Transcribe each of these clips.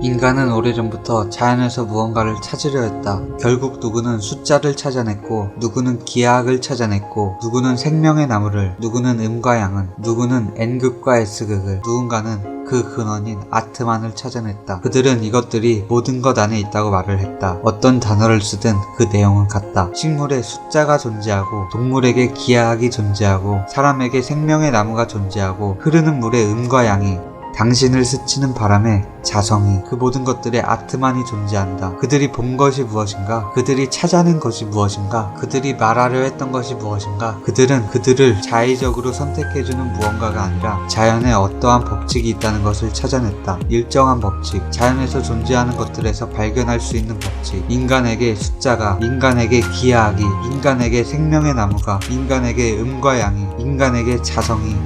인간은 오래전부터 자연에서 무언가를 찾으려 했다. 결국 누구는 숫자를 찾아냈고, 누구는 기하학을 찾아냈고, 누구는 생명의 나무를, 누구는 음과 양은, 누구는 N극과 S극을, 누군가는 그 근원인 아트만을 찾아냈다. 그들은 이것들이 모든 것 안에 있다고 말을 했다. 어떤 단어를 쓰든 그 내용은 같다. 식물에 숫자가 존재하고, 동물에게 기하학이 존재하고, 사람에게 생명의 나무가 존재하고, 흐르는 물에 음과 양이, 당신을 스치는 바람에 자성이, 그 모든 것들에 아트만이 존재한다. 그들이 본 것이 무엇인가? 그들이 찾아낸 것이 무엇인가? 그들이 말하려 했던 것이 무엇인가? 그들은 그들을 자의적으로 선택해주는 무언가가 아니라 자연에 어떠한 법칙이 있다는 것을 찾아냈다. 일정한 법칙, 자연에서 존재하는 것들에서 발견할 수 있는 법칙. 인간에게 숫자가, 인간에게 기하학이, 인간에게 생명의 나무가, 인간에게 음과 양이, 인간에게 자성이,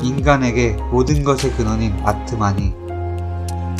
인간에게 모든 것의 근원인 아트만이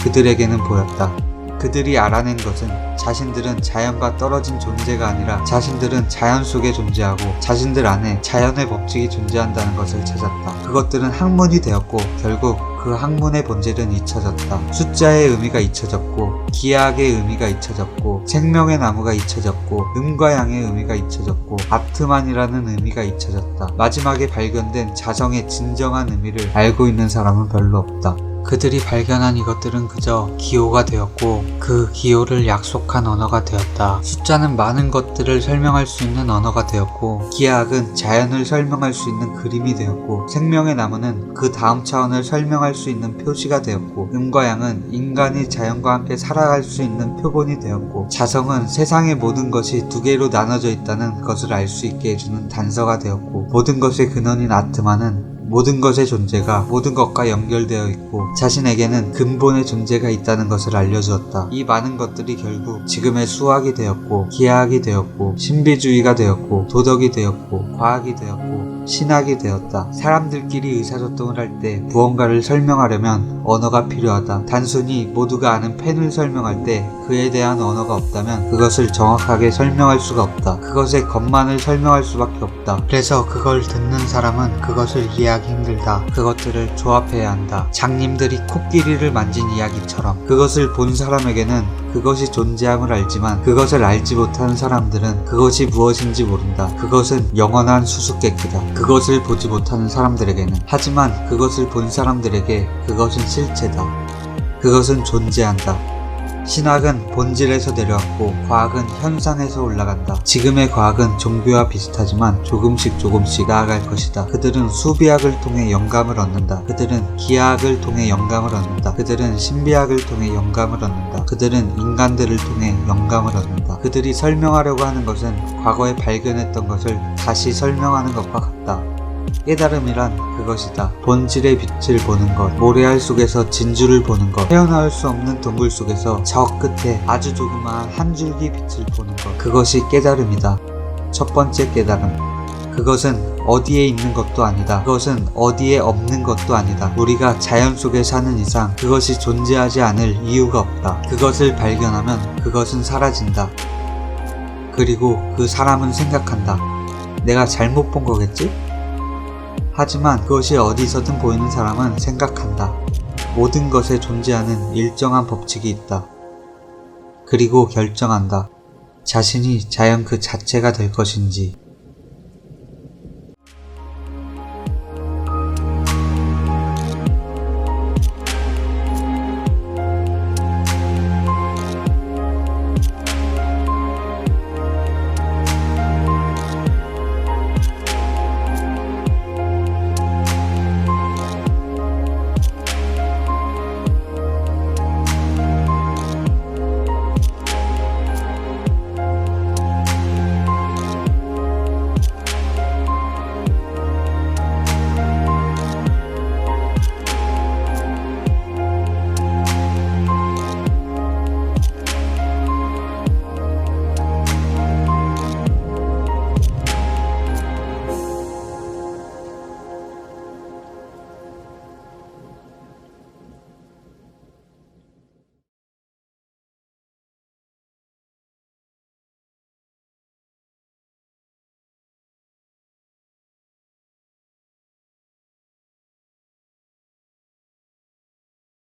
그들에게는 보였다. 그들이 알아낸 것은 자신들은 자연과 떨어진 존재가 아니라 자신들은 자연 속에 존재하고 자신들 안에 자연의 법칙이 존재한다는 것을 찾았다. 그것들은 학문이 되었고 결국 그 학문의 본질은 잊혀졌다. 숫자의 의미가 잊혀졌고 기하학의 의미가 잊혀졌고 생명의 나무가 잊혀졌고 음과 양의 의미가 잊혀졌고 아트만이라는 의미가 잊혀졌다. 마지막에 발견된 자성의 진정한 의미를 알고 있는 사람은 별로 없다. 그들이 발견한 이것들은 그저 기호가 되었고 그 기호를 약속한 언어가 되었다. 숫자는 많은 것들을 설명할 수 있는 언어가 되었고 기하학은 자연을 설명할 수 있는 그림이 되었고 생명의 나무는 그 다음 차원을 설명할 수 있는 표시가 되었고 음과 양은 인간이 자연과 함께 살아갈 수 있는 표본이 되었고 자성은 세상의 모든 것이 두 개로 나눠져 있다는 것을 알 수 있게 해주는 단서가 되었고 모든 것의 근원인 아트만은 모든 것의 존재가 모든 것과 연결되어 있고 자신에게는 근본의 존재가 있다는 것을 알려주었다. 이 많은 것들이 결국 지금의 수학이 되었고 기하학이 되었고 신비주의가 되었고 도덕이 되었고 과학이 되었고 신학이 되었다. 사람들끼리 의사소통을 할 때 무언가를 설명하려면 언어가 필요하다. 단순히 모두가 아는 펜을 설명할 때 그에 대한 언어가 없다면 그것을 정확하게 설명할 수가 없다. 그것의 겉만을 설명할 수밖에 없다. 그래서 그걸 듣는 사람은 그것을 이해하기 힘들다. 그것들을 조합해야 한다. 장님들이 코끼리를 만진 이야기처럼 그것을 본 사람에게는 그것이 존재함을 알지만 그것을 알지 못하는 사람들은 그것이 무엇인지 모른다. 그것은 영원한 수수께끼다. 그것을 보지 못하는 사람들에게는. 하지만 그것을 본 사람들에게 그것은 실체다. 그것은 존재한다. 신학은 본질에서 내려왔고 과학은 현상에서 올라간다. 지금의 과학은 종교와 비슷하지만 조금씩 나아갈 것이다. 그들은 수비학을 통해 영감을 얻는다. 그들은 기하학을 통해 영감을 얻는다. 그들은 신비학을 통해 영감을 얻는다. 그들은 인간들을 통해 영감을 얻는다. 그들이 설명하려고 하는 것은 과거에 발견했던 것을 다시 설명하는 것과 같다. 깨달음이란 그것이다. 본질의 빛을 보는 것, 모래알 속에서 진주를 보는 것, 헤어나올 수 없는 동굴 속에서 저 끝에 아주 조그마한 한 줄기 빛을 보는 것, 그것이 깨달음이다. 첫 번째 깨달음. 그것은 어디에 있는 것도 아니다. 그것은 어디에 없는 것도 아니다. 우리가 자연 속에 사는 이상 그것이 존재하지 않을 이유가 없다. 그것을 발견하면 그것은 사라진다. 그리고 그 사람은 생각한다. 내가 잘못 본 거겠지? 하지만 그것이 어디서든 보이는 사람은 생각한다. 모든 것에 존재하는 일정한 법칙이 있다. 그리고 결정한다. 자신이 자연 그 자체가 될 것인지